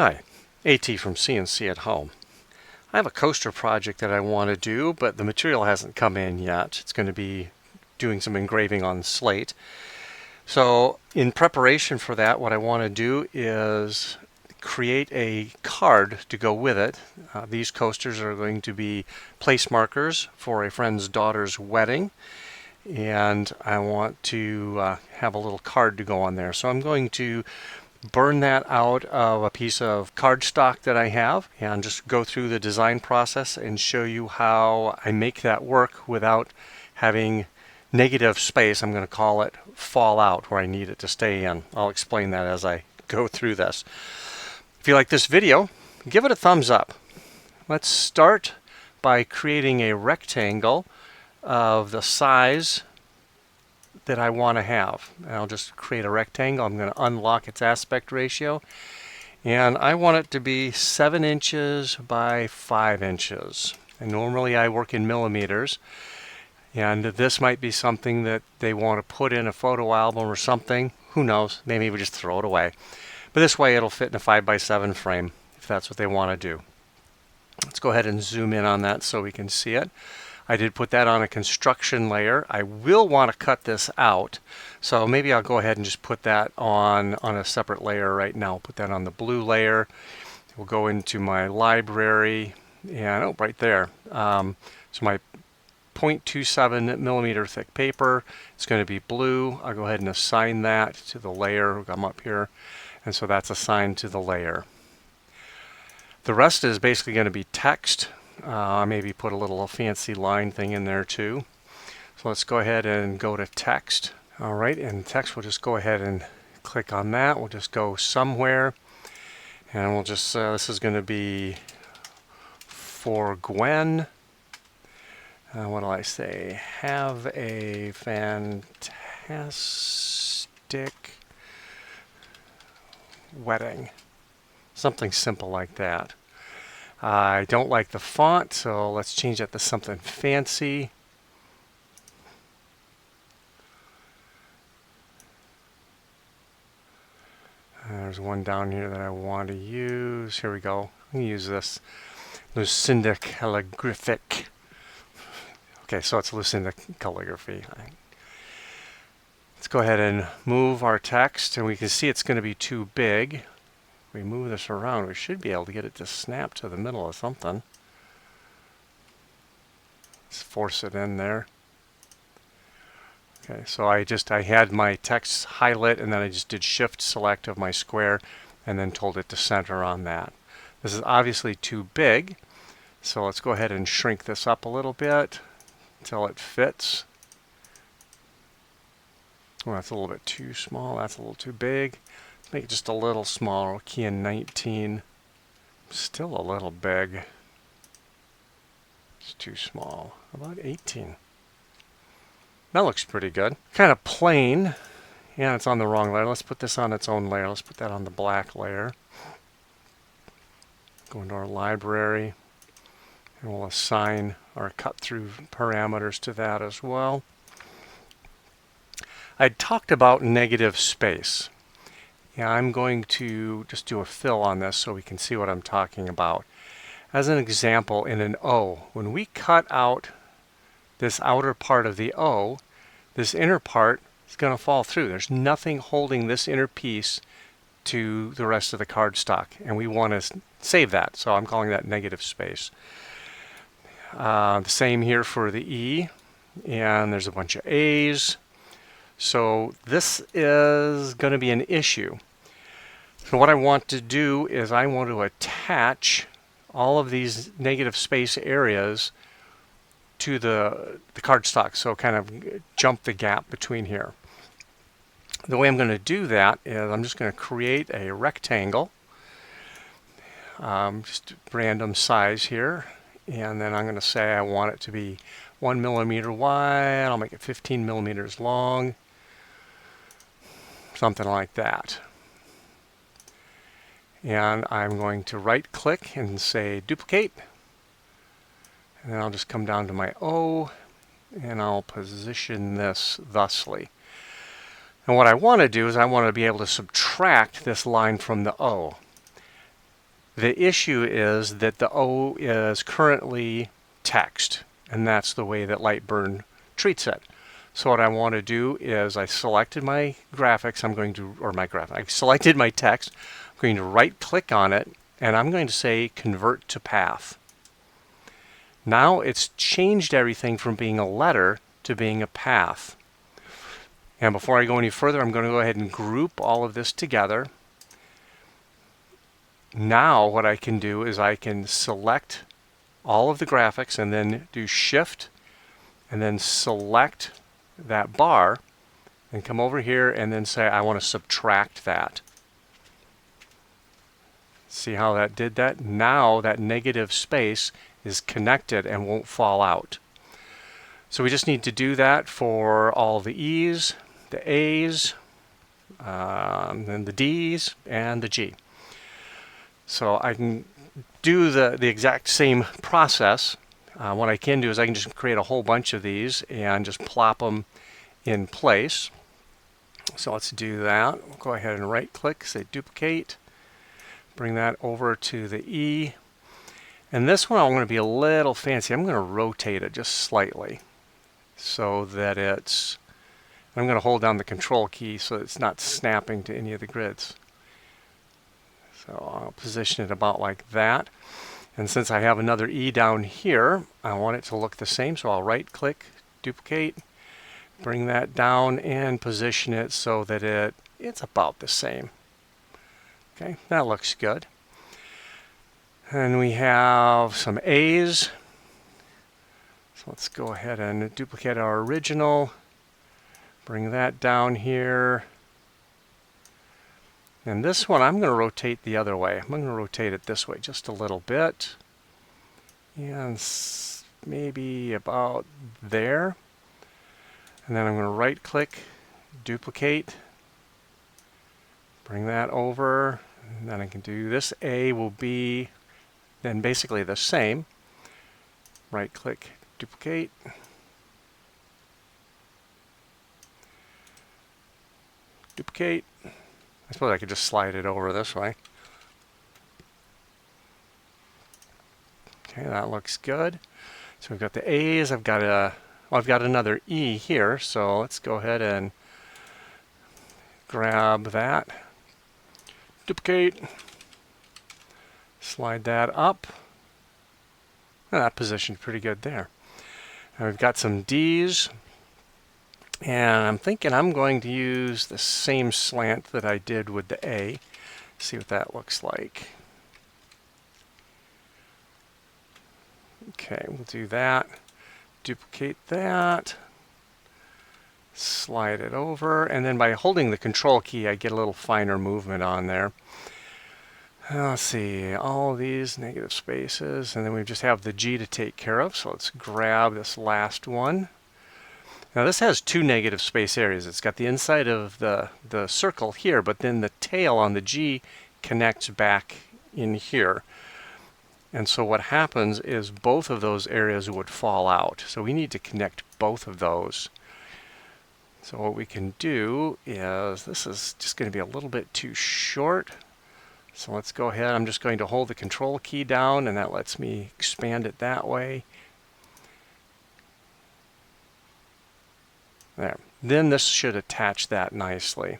Hi, AT from CNC at Home. I have a coaster project that I want to do, but the material hasn't come in yet. It's going to be doing some engraving on slate. So in preparation for that, what I want to do is create a card to go with it. These coasters are going to be place markers for a friend's daughter's wedding, and I want to have a little card to go on there. So I'm going to burn that out of a piece of cardstock that I have and just go through the design process and show you how I make that work without having negative space. I'm going to call it fall out where I need it to stay in. I'll explain that as I go through this. If you like this video, give it a thumbs up. Let's start by creating a rectangle of the size that I want to have. And I'll just create a rectangle. I'm going to unlock its aspect ratio, and I want it to be 7 inches by 5 inches. And normally I work in millimeters, and this might be something that they want to put in a photo album or something. Who knows? Maybe we just throw it away. But this way it'll fit in a 5x7 frame if that's what they want to do. Let's go ahead and zoom in on that so we can see it. I did put that on a construction layer. I will want to cut this out, so maybe I'll go ahead and just put that on a separate layer right now. I'll put that on the blue layer. We'll go into my library, and oh, right there. So my 0.27 millimeter thick paper, it's going to be blue. I'll go ahead and assign that to the layer. I'm up here, and so that's assigned to the layer. The rest is basically going to be text. Maybe put a little fancy line thing in there too. So let's go ahead and go to text. All right, and text, we'll just go ahead and click on that. We'll just go somewhere, and we'll just, this is going to be for Gwen. What do I say? Have a fantastic wedding. Something simple like that. I don't like the font, so let's change that to something fancy. There's one down here that I want to use. Here we go. I'm going to use this Lucinda calligraphic. Okay, so it's Lucinda calligraphy. Let's go ahead and move our text, and we can see it's going to be too big. We move this around, we should be able to get it to snap to the middle of something. Let's force it in there. Okay, so I had my text highlight, and then I just did shift select of my square and then told it to center on that. This is obviously too big, so let's go ahead and shrink this up a little bit until it fits. Oh, that's a little bit too small, that's a little too big. Make it just a little smaller. We'll key in 19. Still a little big. It's too small. How about 18? That looks pretty good. Kind of plain. Yeah, it's on the wrong layer. Let's put this on its own layer. Let's put that on the black layer. Go into our library, and we'll assign our cut through parameters to that as well. I talked about negative space. Yeah, I'm going to just do a fill on this so we can see what I'm talking about. As an example, in an O, when we cut out this outer part of the O, this inner part is going to fall through. There's nothing holding this inner piece to the rest of the cardstock, and we want to save that, so I'm calling that negative space. The same here for the E, and there's a bunch of A's. So this is going to be an issue. So what I want to do is I want to attach all of these negative space areas to the cardstock, so kind of jump the gap between here. The way I'm going to do that is I'm just going to create a rectangle, just random size here, and then I'm going to say I want it to be 1 millimeter wide. I'll make it 15 millimeters long. Something like that. And I'm going to right click and say duplicate. And then I'll just come down to my O, and I'll position this thusly. And what I want to do is I want to be able to subtract this line from the O. The issue is that the O is currently text, and that's the way that LightBurn treats it. So what I want to do is I selected my graphics, I selected my text, I'm going to right click on it, and I'm going to say convert to path. Now it's changed everything from being a letter to being a path. And before I go any further, I'm going to go ahead and group all of this together. Now what I can do is I can select all of the graphics and then do Shift and then select that bar and come over here and then say I want to subtract that. See how that did that? Now that negative space is connected and won't fall out. So we just need to do that for all the E's, the A's, and the D's, and the G. So I can do the exact same process. What I can do is I can just create a whole bunch of these and just plop them in place. So let's do that. We'll go ahead and right click, say duplicate, bring that over to the E. And this one I'm going to be a little fancy. I'm going to rotate it just slightly so that I'm going to hold down the control key so it's not snapping to any of the grids. So I'll position it about like that. And since I have another E down here, I want it to look the same. So I'll right click, duplicate, bring that down and position it so that it's about the same. Okay, that looks good. And we have some A's. So let's go ahead and duplicate our original. Bring that down here. And this one I'm going to rotate the other way. I'm going to rotate it this way just a little bit. And maybe about there. And then I'm going to right click, duplicate, bring that over. And then I can do this. A will be then basically the same. Right click, duplicate. Duplicate. I suppose I could just slide it over this way. Okay, that looks good. So we've got the A's. I've got another E here. So let's go ahead and grab that. Duplicate. Slide that up. And that positioned pretty good there. And we've got some D's. And I'm thinking I'm going to use the same slant that I did with the A. See what that looks like. Okay, we'll do that. Duplicate that. Slide it over. And then by holding the control key, I get a little finer movement on there. Let's see, all these negative spaces. And then we just have the G to take care of. So let's grab this last one. Now this has two negative space areas. It's got the inside of the circle here, but then the tail on the G connects back in here. And so what happens is both of those areas would fall out. So we need to connect both of those. So what we can do is, this is just going to be a little bit too short. So let's go ahead. I'm just going to hold the control key down, and that lets me expand it that way. There. Then this should attach that nicely.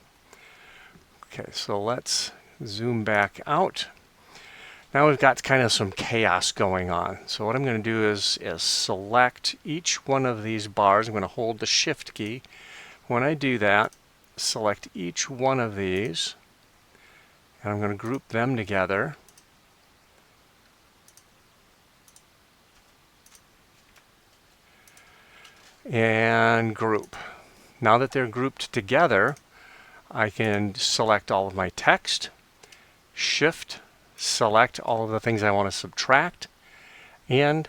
Okay, so let's zoom back out. Now we've got kind of some chaos going on. So what I'm going to do is select each one of these bars. I'm going to hold the Shift key. When I do that, select each one of these, and I'm going to group them together. And group. Now that they're grouped together, I can select all of my text, Shift, select all of the things I want to subtract, and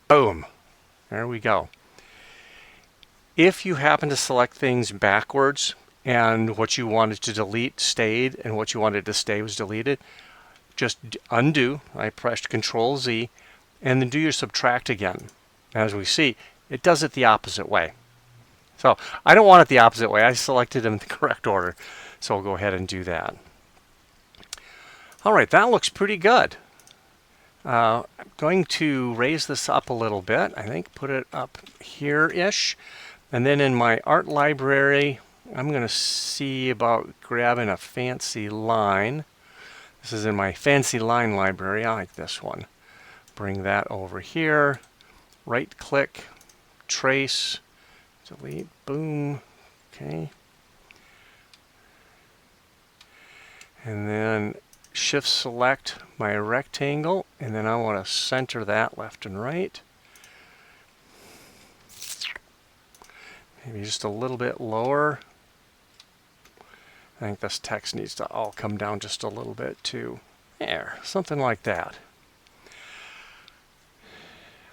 boom, there we go. If you happen to select things backwards and what you wanted to delete stayed and what you wanted to stay was deleted, just undo. I pressed Control Z and then do your subtract again. As we see, it does it the opposite way. So I don't want it the opposite way. I selected them in the correct order. So I'll go ahead and do that. All right, that looks pretty good. I'm going to raise this up a little bit. I think put it up here-ish. And then in my art library, I'm going to see about grabbing a fancy line. This is in my fancy line library. I like this one. Bring that over here. Right click, trace, delete, boom. Okay. And then shift select my rectangle, and then I want to center that left and right. Maybe just a little bit lower. I think this text needs to all come down just a little bit too. There, something like that.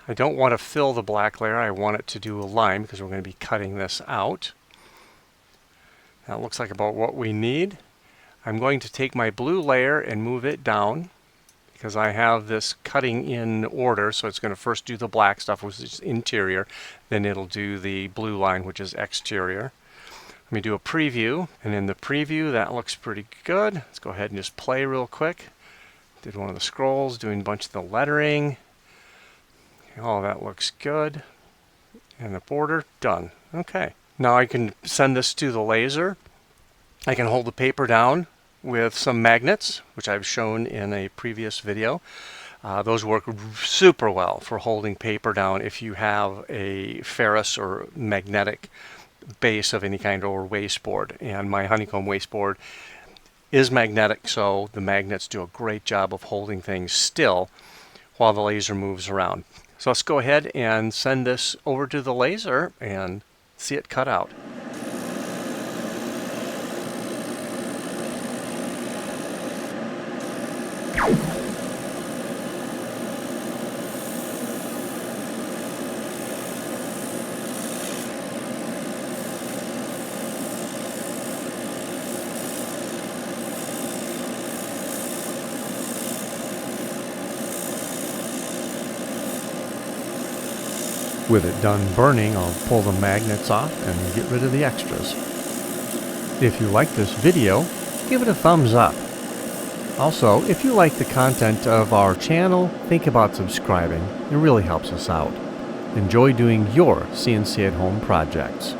I don't want to fill the black layer. I want it to do a line because we're going to be cutting this out. That looks like about what we need. I'm going to take my blue layer and move it down because I have this cutting in order. So it's going to first do the black stuff, which is interior. Then it'll do the blue line, which is exterior. Let me do a preview. And in the preview, that looks pretty good. Let's go ahead and just play real quick. Did one of the scrolls, doing a bunch of the lettering. Oh, that looks good. And the border, done. Okay. Now I can send this to the laser. I can hold the paper down with some magnets, which I've shown in a previous video. Those work super well for holding paper down if you have a ferrous or magnetic base of any kind or wasteboard. And my honeycomb wasteboard is magnetic, so the magnets do a great job of holding things still while the laser moves around. So let's go ahead and send this over to the laser and see it cut out. With it done burning, I'll pull the magnets off and get rid of the extras. If you like this video, give it a thumbs up. Also, if you like the content of our channel, think about subscribing. It really helps us out. Enjoy doing your CNC at Home projects.